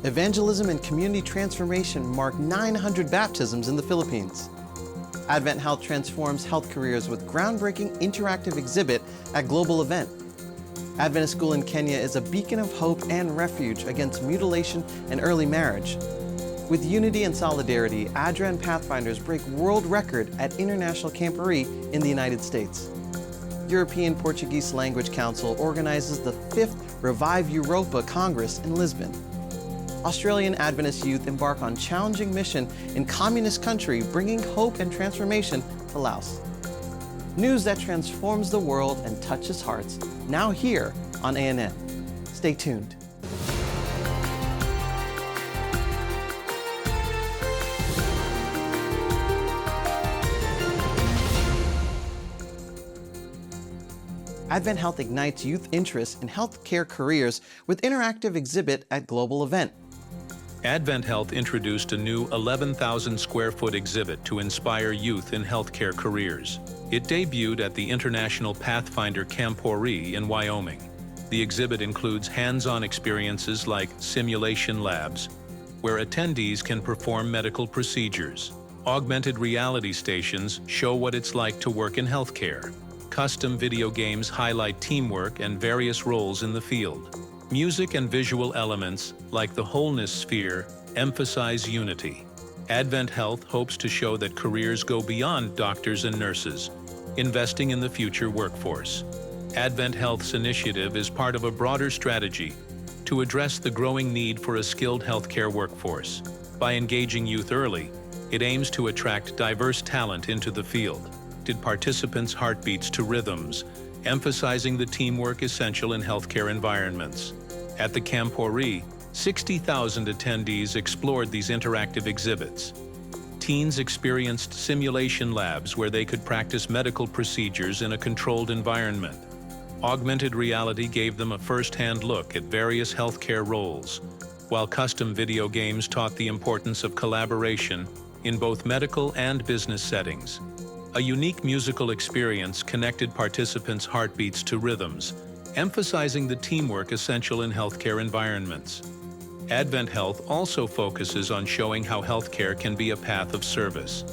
Evangelism and community transformation mark 900 baptisms in the Philippines. AdventHealth transforms health careers with groundbreaking interactive exhibit at global event. Adventist School in Kenya is a beacon of hope and refuge against mutilation and early marriage. With unity and solidarity, ADRA and Pathfinders break world record at International Camporee in the United States. European Portuguese Language Council organizes the 5th Revive Europa Congress in Lisbon. Australian Adventist youth embark on challenging mission in communist country, bringing hope and transformation to Laos. News that transforms the world and touches hearts, now here on ANN. Stay tuned. AdventHealth ignites youth interest in healthcare careers with interactive exhibit at global event. AdventHealth introduced a new 11,000 square foot exhibit to inspire youth in healthcare careers. It debuted at the International Pathfinder Camporee in Wyoming. The exhibit includes hands-on experiences like simulation labs, where attendees can perform medical procedures. Augmented reality stations show what it's like to work in healthcare. Custom video games highlight teamwork and various roles in the field. Music and visual elements, like the wholeness sphere, emphasize unity. AdventHealth hopes to show that careers go beyond doctors and nurses, investing in the future workforce. AdventHealth's initiative is part of a broader strategy to address the growing need for a skilled healthcare workforce. By engaging youth early, it aims to attract diverse talent into the field. Participants' heartbeats to rhythms, emphasizing the teamwork essential in healthcare environments. At the Camporee, 60,000 attendees explored these interactive exhibits. Teens experienced simulation labs where they could practice medical procedures in a controlled environment. Augmented reality gave them a first-hand look at various healthcare roles, while custom video games taught the importance of collaboration in both medical and business settings. A unique musical experience connected participants' heartbeats to rhythms, emphasizing the teamwork essential in healthcare environments. AdventHealth also focuses on showing how healthcare can be a path of service.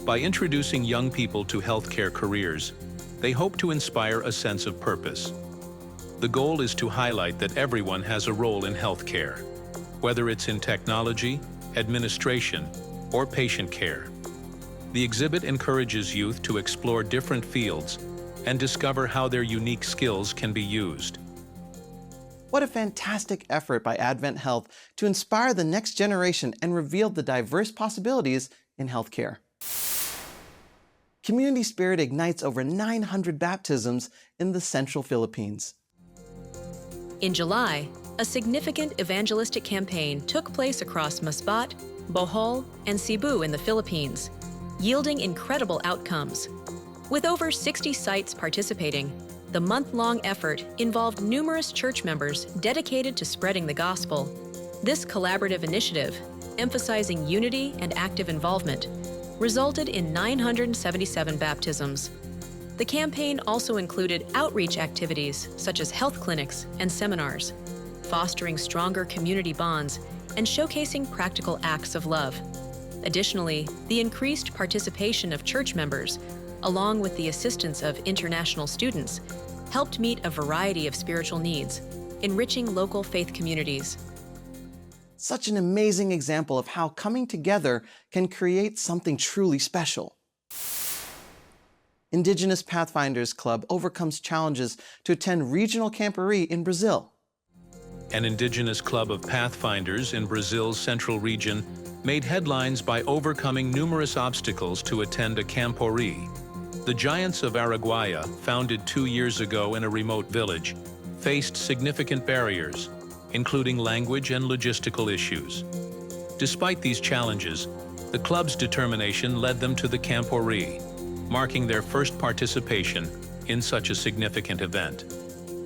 By introducing young people to healthcare careers, they hope to inspire a sense of purpose. The goal is to highlight that everyone has a role in healthcare, whether it's in technology, administration, or patient care. The exhibit encourages youth to explore different fields and discover how their unique skills can be used. What a fantastic effort by AdventHealth to inspire the next generation and reveal the diverse possibilities in healthcare. Community spirit ignites over 900 baptisms in the central Philippines. In July, a significant evangelistic campaign took place across Masbate, Bohol, and Cebu in the Philippines, yielding incredible outcomes. With over 60 sites participating, the month-long effort involved numerous church members dedicated to spreading the gospel. This collaborative initiative, emphasizing unity and active involvement, resulted in 977 baptisms. The campaign also included outreach activities such as health clinics and seminars, fostering stronger community bonds and showcasing practical acts of love. Additionally, the increased participation of church members, along with the assistance of international students, helped meet a variety of spiritual needs, enriching local faith communities. Such an amazing example of how coming together can create something truly special. Indigenous Pathfinders Club overcomes challenges to attend regional Camporee in Brazil. An indigenous club of Pathfinders in Brazil's central region made headlines by overcoming numerous obstacles to attend a Camporee. The Giants of Araguaia, founded 2 years ago in a remote village, faced significant barriers, including language and logistical issues. Despite these challenges, the club's determination led them to the Camporee, marking their first participation in such a significant event.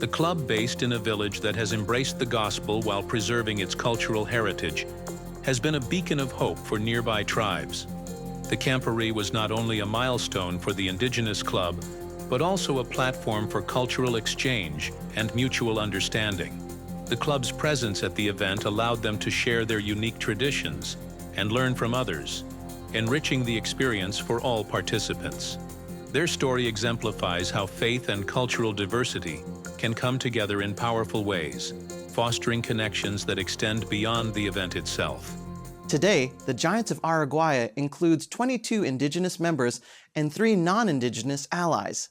The club, based in a village that has embraced the gospel while preserving its cultural heritage, has been a beacon of hope for nearby tribes. The Camporee was not only a milestone for the Indigenous Club, but also a platform for cultural exchange and mutual understanding. The club's presence at the event allowed them to share their unique traditions and learn from others, enriching the experience for all participants. Their story exemplifies how faith and cultural diversity can come together in powerful ways, fostering connections that extend beyond the event itself. Today, the Giants of Araguaia includes 22 indigenous members and 3 non-indigenous allies.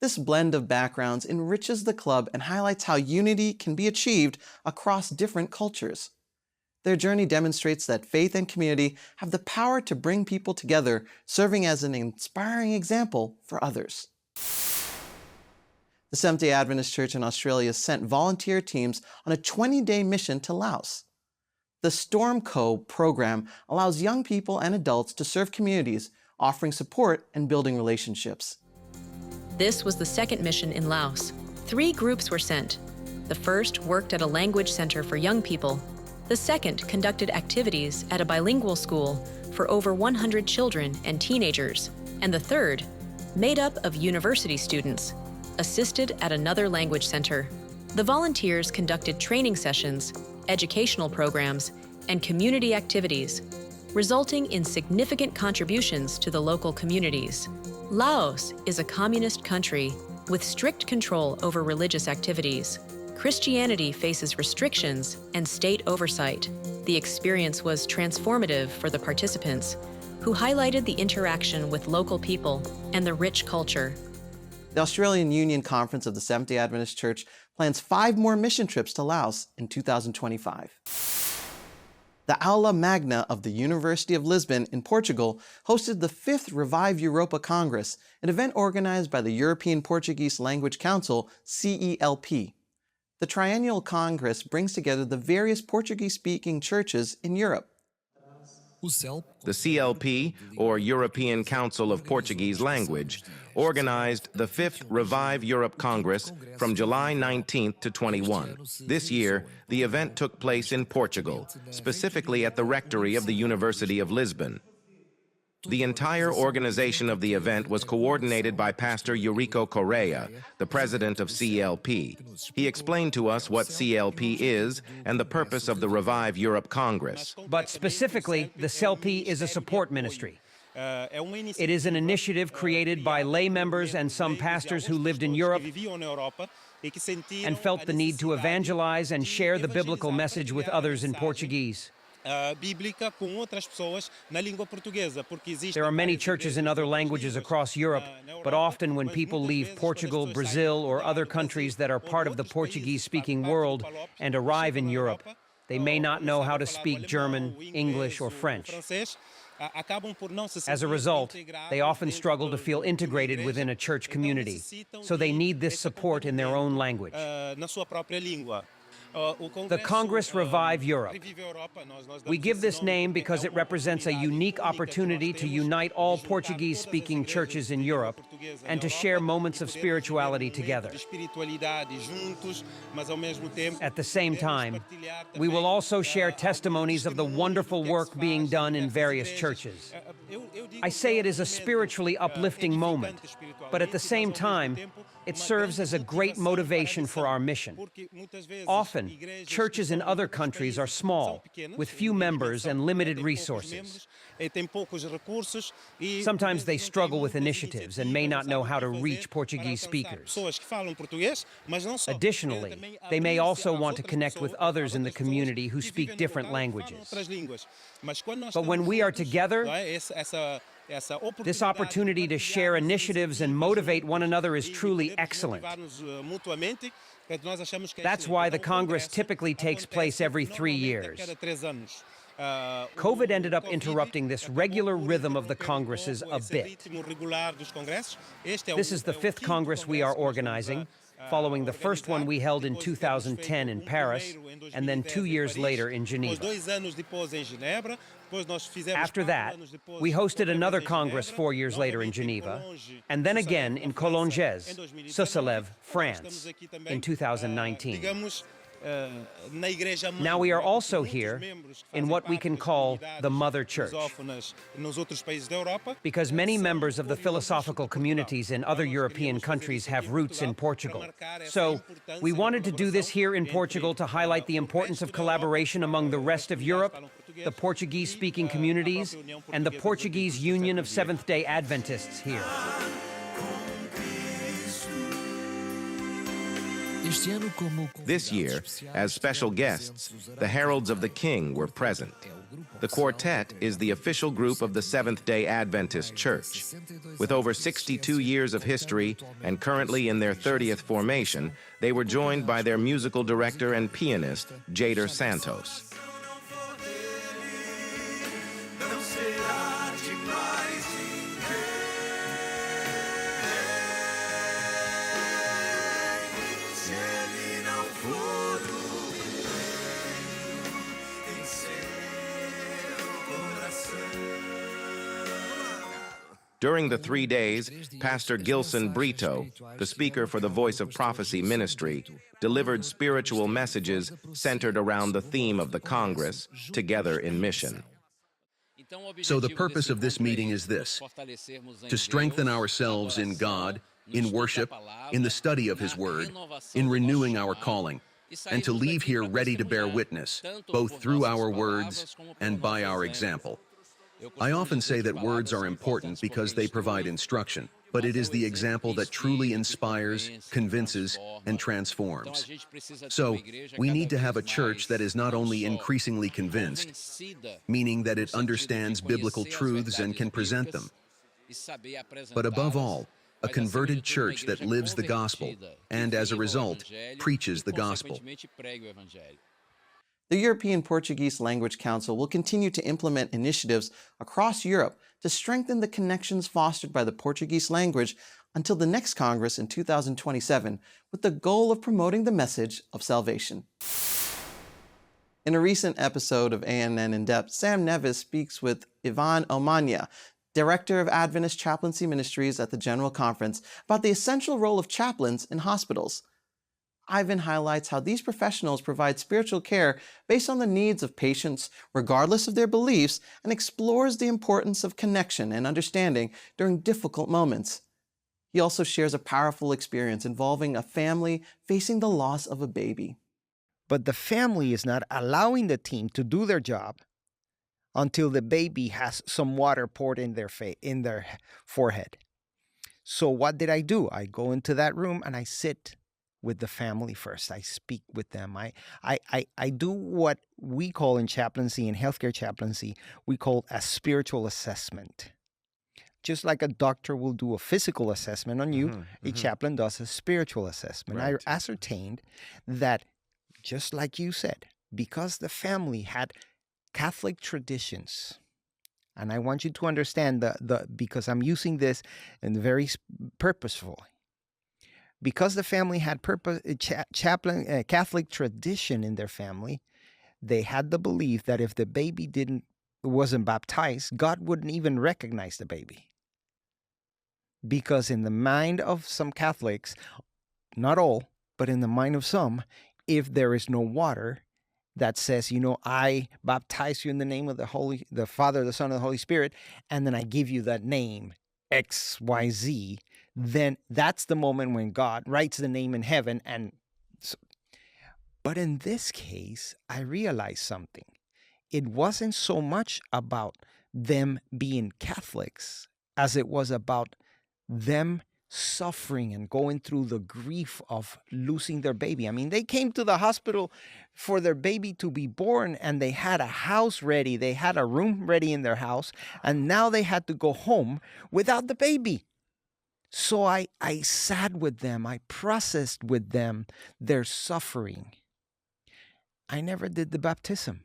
This blend of backgrounds enriches the club and highlights how unity can be achieved across different cultures. Their journey demonstrates that faith and community have the power to bring people together, serving as an inspiring example for others. The Seventh-day Adventist Church in Australia sent volunteer teams on a 20-day mission to Laos. The Storm Co. program allows young people and adults to serve communities, offering support and building relationships. This was the second mission in Laos. 3 groups were sent. The first worked at a language center for young people. The second conducted activities at a bilingual school for over 100 children and teenagers. And the third, made up of university students, assisted at another language center. The volunteers conducted training sessions, educational programs, and community activities, resulting in significant contributions to the local communities. Laos is a communist country with strict control over religious activities. Christianity faces restrictions and state oversight. The experience was transformative for the participants, who highlighted the interaction with local people and the rich culture. The Australian Union Conference of the Seventh-day Adventist Church plans 5 more mission trips to Laos in 2025. The Aula Magna of the University of Lisbon in Portugal hosted the 5th Revive Europa Congress, an event organized by the European Portuguese Language Council, CELP. The triennial Congress brings together the various Portuguese-speaking churches in Europe. The CLP, or European Council of Portuguese Language, organized the 5th Revive Europe Congress from July 19th to 21. This year, the event took place in Portugal, specifically at the rectory of the University of Lisbon. The entire organization of the event was coordinated by Pastor Eurico Correa, the president of CLP. He explained to us what CLP is and the purpose of the Revive Europe Congress. But specifically, the CLP is a support ministry. It is an initiative created by lay members and some pastors who lived in Europe and felt the need to evangelize and share the biblical message with others in Portuguese. There are many churches in other languages across Europe, but often when people leave Portugal, Brazil, or other countries that are part of the Portuguese-speaking world and arrive in Europe, they may not know how to speak German, English, or French. As a result, they often struggle to feel integrated within a church community, so they need this support in their own language. The Congress Revive Europe. We give this name because it represents a unique opportunity to unite all Portuguese-speaking churches in Europe and to share moments of spirituality together. At the same time, we will also share testimonies of the wonderful work being done in various churches. I say it is a spiritually uplifting moment, but at the same time, it serves as a great motivation for our mission. Often, churches in other countries are small, with few members and limited resources. Sometimes they struggle with initiatives and may not know how to reach Portuguese speakers. Additionally, they may also want to connect with others in the community who speak different languages. But when we are together, this opportunity to share initiatives and motivate one another is truly excellent. That's why the Congress typically takes place every 3 years. COVID ended up interrupting this regular rhythm of the Congresses a bit. This is the 5th Congress we are organizing, following the first one we held in 2010 in Paris, and then 2 years later in Geneva. After that, we hosted another Congress 4 years later in Geneva, and then again in Colonges, Saucelève, France, in 2019. Now we are also here in what we can call the Mother Church, because many members of the philosophical communities in other European countries have roots in Portugal. So we wanted to do this here in Portugal to highlight the importance of collaboration among the rest of Europe, the Portuguese-speaking communities, and the Portuguese Union of Seventh-day Adventists here. This year, as special guests, the Heralds of the King were present. The quartet is the official group of the Seventh-day Adventist Church. With over 62 years of history and currently in their 30th formation, they were joined by their musical director and pianist, Jader Santos. During the 3 days, Pastor Gilson Brito, the speaker for the Voice of Prophecy ministry, delivered spiritual messages centered around the theme of the Congress, Together in Mission. So the purpose of this meeting is this: to strengthen ourselves in God, in worship, in the study of His Word, in renewing our calling, and to leave here ready to bear witness, both through our words and by our example. I often say that words are important because they provide instruction, but it is the example that truly inspires, convinces, and transforms. So, we need to have a church that is not only increasingly convinced, meaning that it understands biblical truths and can present them, but above all, a converted church that lives the gospel and, as a result, preaches the gospel. The European Portuguese Language Council will continue to implement initiatives across Europe to strengthen the connections fostered by the Portuguese language until the next Congress in 2027, with the goal of promoting the message of salvation. In a recent episode of ANN In Depth, Sam Nevis speaks with Ivan Omania, Director of Adventist Chaplaincy Ministries at the General Conference, about the essential role of chaplains in hospitals. Ivan highlights how these professionals provide spiritual care based on the needs of patients, regardless of their beliefs, and explores the importance of connection and understanding during difficult moments. He also shares a powerful experience involving a family facing the loss of a baby. But the family is not allowing the team to do their job until the baby has some water poured in their forehead. So what did I do? I go into that room and I sit with the family first. I speak with them. I do what we call in chaplaincy, in healthcare chaplaincy, we call a spiritual assessment. Just like a doctor will do a physical assessment on you, a chaplain does a spiritual assessment. Right. I ascertained that, just like you said, because the family had Catholic traditions, and I want you to understand because I'm using this in very purposeful. Because the family had Catholic tradition in their family, they had the belief that if the baby wasn't baptized, God wouldn't even recognize the baby. Because in the mind of some Catholics, not all, but in the mind of some, if there is no water that says, I baptize you in the name of the Father, the Son, and the Holy Spirit, and then I give you that name, XYZ, then that's the moment when God writes the name in heaven. But in this case, I realized something. It wasn't so much about them being Catholics as it was about them suffering and going through the grief of losing their baby. I mean, they came to the hospital for their baby to be born, and they had a house ready. They had a room ready in their house, and now they had to go home without the baby. So I sat with them. I processed with them their suffering. I never did the baptism.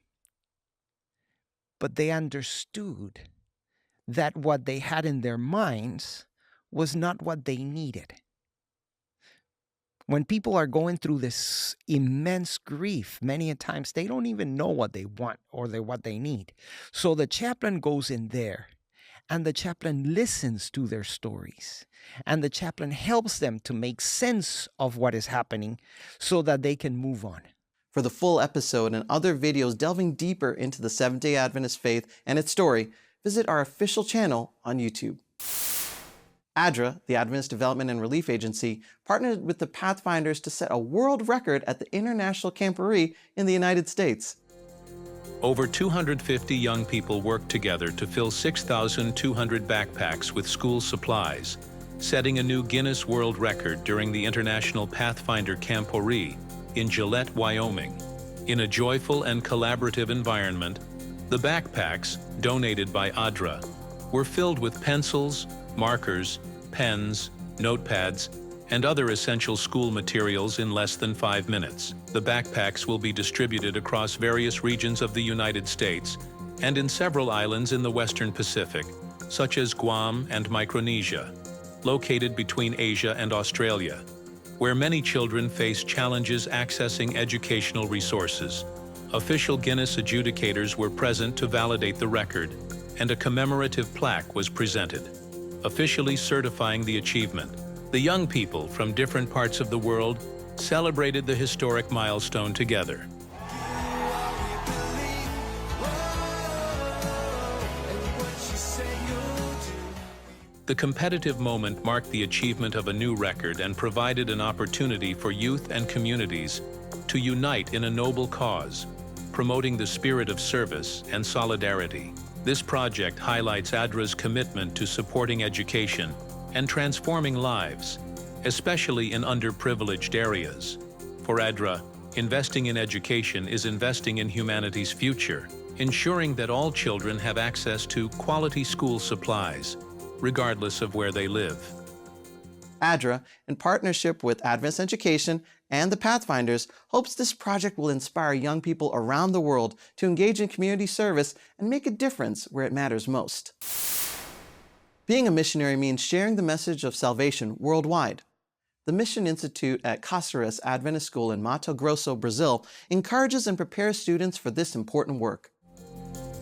But they understood that what they had in their minds was not what they needed. When people are going through this immense grief, many a times they don't even know what they want or what they need. So the chaplain goes in there, and the chaplain listens to their stories, and the chaplain helps them to make sense of what is happening so that they can move on. For the full episode and other videos delving deeper into the Seventh-day Adventist faith and its story, visit our official channel on YouTube. ADRA, the Adventist Development and Relief Agency, partnered with the Pathfinders to set a world record at the International Camporee in the United States. Over 250 young people worked together to fill 6,200 backpacks with school supplies, setting a new Guinness World Record during the International Pathfinder Camporee in Gillette, Wyoming. In a joyful and collaborative environment, the backpacks, donated by ADRA, were filled with pencils, markers, pens, notepads, and other essential school materials in less than 5 minutes. The backpacks will be distributed across various regions of the United States and in several islands in the Western Pacific, such as Guam and Micronesia, located between Asia and Australia, where many children face challenges accessing educational resources. Official Guinness adjudicators were present to validate the record, and a commemorative plaque was presented, officially certifying the achievement. The young people from different parts of the world celebrated the historic milestone together. The competitive moment marked the achievement of a new record and provided an opportunity for youth and communities to unite in a noble cause, promoting the spirit of service and solidarity. This project highlights ADRA's commitment to supporting education and transforming lives, especially in underprivileged areas. For ADRA, investing in education is investing in humanity's future, ensuring that all children have access to quality school supplies, regardless of where they live. ADRA, in partnership with Adventist Education and the Pathfinders, hopes this project will inspire young people around the world to engage in community service and make a difference where it matters most. Being a missionary means sharing the message of salvation worldwide. The Mission Institute at Camporee Adventist School in Mato Grosso, Brazil, encourages and prepares students for this important work.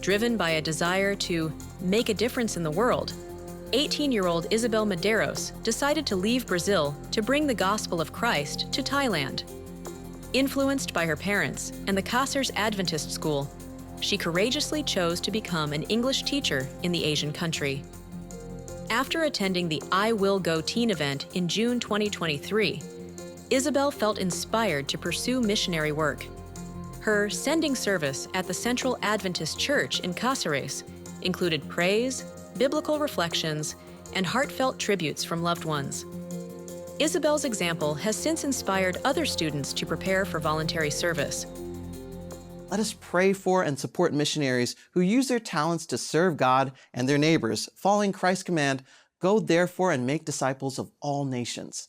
Driven by a desire to make a difference in the world, 18-year-old Isabel Medeiros decided to leave Brazil to bring the gospel of Christ to Thailand. Influenced by her parents and the Camporee Adventist School, she courageously chose to become an English teacher in the Asian country. After attending the I Will Go teen event in June 2023, Isabel felt inspired to pursue missionary work. Her sending service at the Central Adventist Church in Camporee included praise, biblical reflections, and heartfelt tributes from loved ones. Isabel's example has since inspired other students to prepare for voluntary service. Let us pray for and support missionaries who use their talents to serve God and their neighbors, following Christ's command, "Go therefore and make disciples of all nations."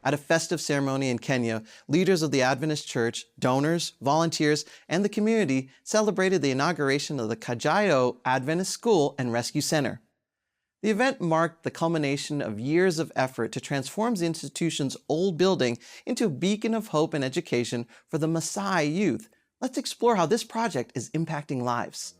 At a festive ceremony in Kenya, leaders of the Adventist Church, donors, volunteers, and the community celebrated the inauguration of the Kajiado Adventist School and Rescue Center. The event marked the culmination of years of effort to transform the institution's old building into a beacon of hope and education for the Maasai youth. Let's explore how this project is impacting lives.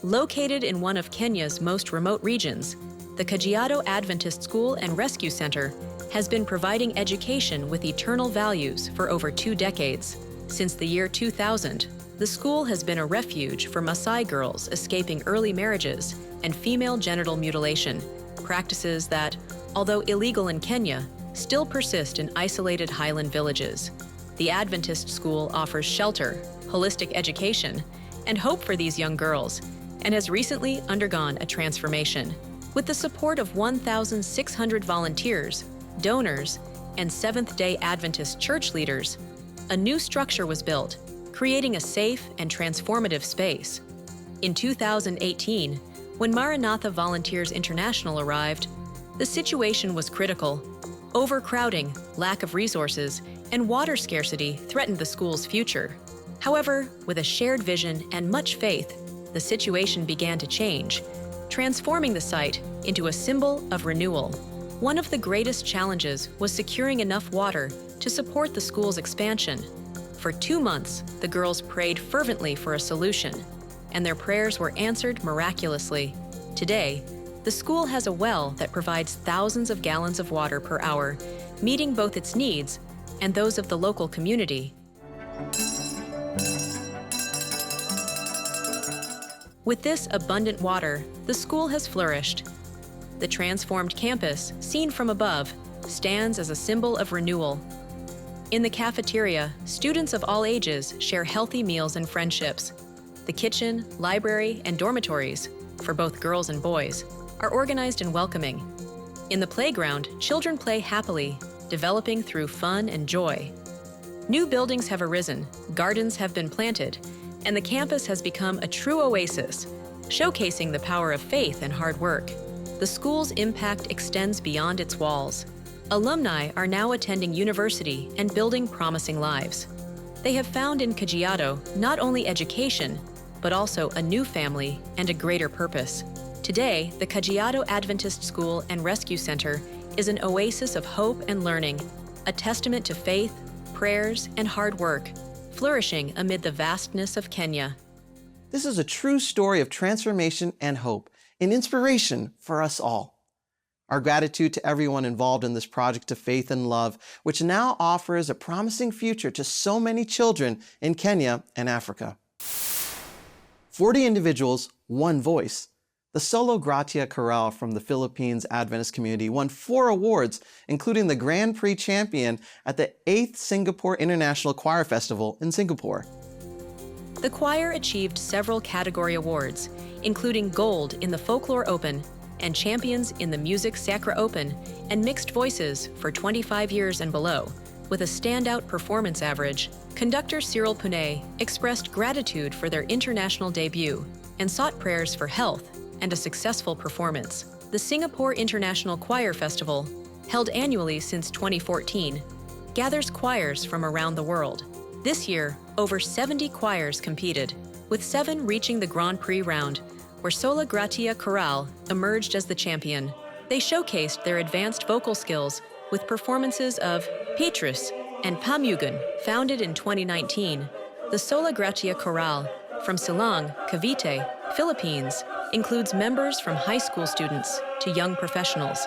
Located in one of Kenya's most remote regions, the Kajiado Adventist School and Rescue Center has been providing education with eternal values for over 2 decades. Since the year 2000, the school has been a refuge for Maasai girls escaping early marriages and female genital mutilation, practices that, although illegal in Kenya, still persist in isolated highland villages. The Adventist School offers shelter, holistic education, and hope for these young girls, and has recently undergone a transformation. With the support of 1,600 volunteers, donors, and Seventh-day Adventist Church leaders, a new structure was built, creating a safe and transformative space. In 2018, when Maranatha Volunteers International arrived, the situation was critical. Overcrowding, lack of resources, and water scarcity threatened the school's future. However, with a shared vision and much faith, the situation began to change, transforming the site into a symbol of renewal. One of the greatest challenges was securing enough water to support the school's expansion. For 2 months, the girls prayed fervently for a solution, and their prayers were answered miraculously. Today, the school has a well that provides thousands of gallons of water per hour, meeting both its needs and those of the local community. With this abundant water, the school has flourished. The transformed campus, seen from above, stands as a symbol of renewal. In the cafeteria, students of all ages share healthy meals and friendships. The kitchen, library, and dormitories, for both girls and boys, are organized and welcoming. In the playground, children play happily, developing through fun and joy. New buildings have arisen, gardens have been planted, and the campus has become a true oasis, showcasing the power of faith and hard work. The school's impact extends beyond its walls. Alumni are now attending university and building promising lives. They have found in Kajiado not only education, but also a new family and a greater purpose. Today, the Kajiado Adventist School and Rescue Center is an oasis of hope and learning, a testament to faith, prayers, and hard work, flourishing amid the vastness of Kenya. This is a true story of transformation and hope, an inspiration for us all. Our gratitude to everyone involved in this project of faith and love, which now offers a promising future to so many children in Kenya and Africa. 40 individuals, one voice. The Solo Gratia Chorale from the Philippines Adventist community won 4 awards, including the Grand Prix champion at the 8th Singapore International Choir Festival in Singapore. The choir achieved several category awards, including Gold in the Folklore Open and Champions in the Music Sacra Open and Mixed Voices for 25 years and below. With a standout performance average, conductor Cyril Punet expressed gratitude for their international debut and sought prayers for health and a successful performance. The Singapore International Choir Festival, held annually since 2014, gathers choirs from around the world. This year, over 70 choirs competed, with 7 reaching the Grand Prix round, where Sola Gratia Chorale emerged as the champion. They showcased their advanced vocal skills with performances of Petrus and Pamugan, founded in 2019. The Sola Gratia Chorale from Silang, Cavite, Philippines, includes members from high school students to young professionals.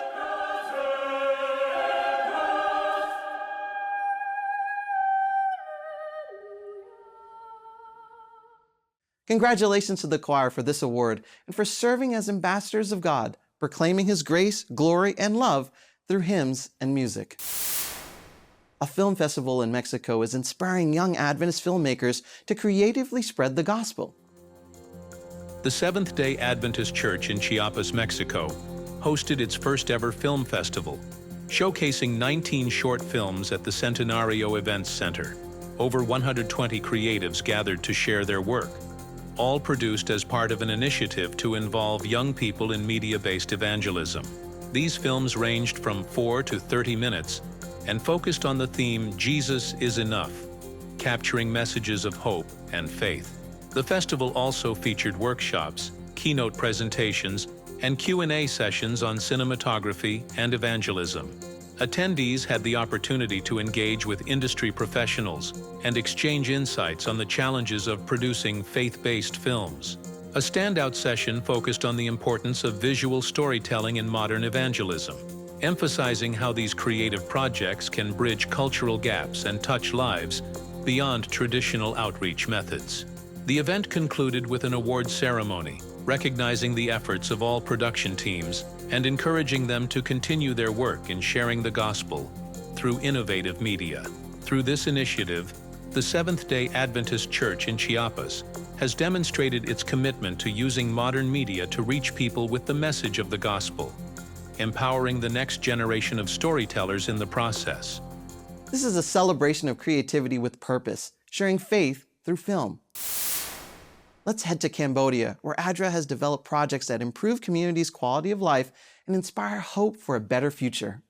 Congratulations to the choir for this award and for serving as ambassadors of God, proclaiming His grace, glory, and love through hymns and music. A film festival in Mexico is inspiring young Adventist filmmakers to creatively spread the gospel. The Seventh-day Adventist Church in Chiapas, Mexico, hosted its first ever film festival, showcasing 19 short films at the Centenario Events Center. Over 120 creatives gathered to share their work, all produced as part of an initiative to involve young people in media-based evangelism. These films ranged from 4 to 30 minutes and focused on the theme Jesus is Enough, capturing messages of hope and faith. The festival also featured workshops, keynote presentations, and Q&A sessions on cinematography and evangelism. Attendees had the opportunity to engage with industry professionals and exchange insights on the challenges of producing faith-based films. A standout session focused on the importance of visual storytelling in modern evangelism, emphasizing how these creative projects can bridge cultural gaps and touch lives beyond traditional outreach methods. The event concluded with an award ceremony, recognizing the efforts of all production teams and encouraging them to continue their work in sharing the gospel through innovative media. Through this initiative, the Seventh-day Adventist Church in Chiapas has demonstrated its commitment to using modern media to reach people with the message of the gospel, empowering the next generation of storytellers in the process. This is a celebration of creativity with purpose, sharing faith through film. Let's head to Cambodia, where ADRA has developed projects that improve communities' quality of life and inspire hope for a better future.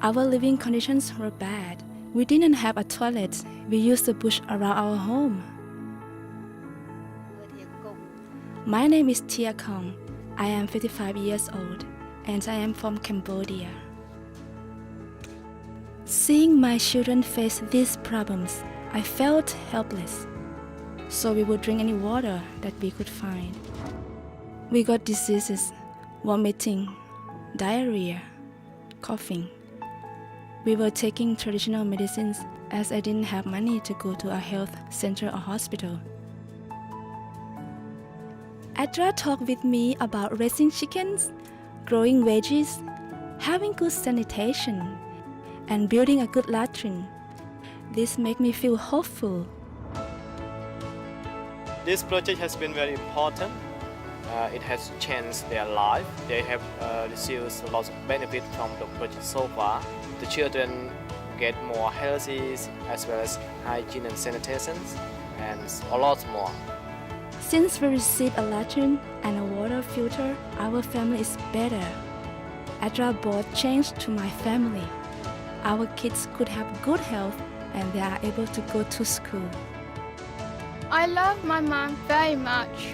Our living conditions were bad. We didn't have a toilet. We used the bush around our home. My name is Tia Kong. I am 55 years old, and I am from Cambodia. Seeing my children face these problems, I felt helpless. So we would drink any water that we could find. We got diseases, vomiting, diarrhea, coughing, We were taking traditional medicines as I didn't have money to go to a health center or hospital. ADRA talked with me about raising chickens, growing veggies, having good sanitation, and building a good latrine. This made me feel hopeful. This project has been very important. It has changed their life. They have received a lot of benefit from the project so far. The children get more healthy as well as hygiene and sanitation and a lot more. Since we received a latrine and a water filter, our family is better. ADRA brought change to my family. Our kids could have good health and they are able to go to school. I love my mom very much.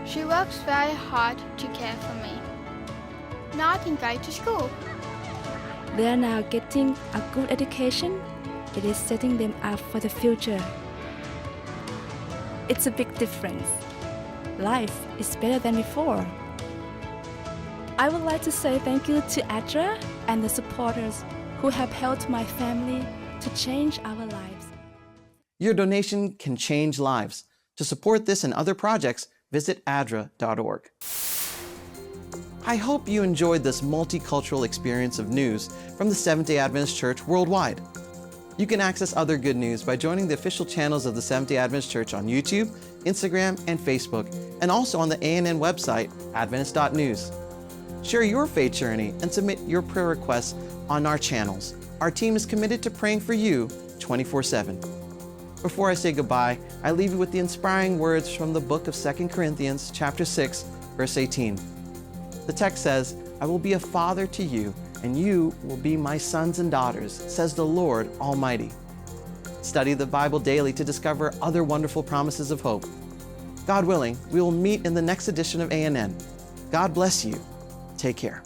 She works very hard to care for me. Now I can go to school. They are now getting a good education. It is setting them up for the future. It's a big difference. Life is better than before. I would like to say thank you to ADRA and the supporters who have helped my family to change our lives. Your donation can change lives. To support this and other projects, visit adra.org. I hope you enjoyed this multicultural experience of news from the Seventh-day Adventist Church worldwide. You can access other good news by joining the official channels of the Seventh-day Adventist Church on YouTube, Instagram, and Facebook, and also on the ANN website, adventist.news. Share your faith journey and submit your prayer requests on our channels. Our team is committed to praying for you 24/7. Before I say goodbye, I leave you with the inspiring words from the book of 2 Corinthians chapter 6, verse 18. The text says, "I will be a father to you, and you will be my sons and daughters, says the Lord Almighty." Study the Bible daily to discover other wonderful promises of hope. God willing, we will meet in the next edition of ANN. God bless you. Take care.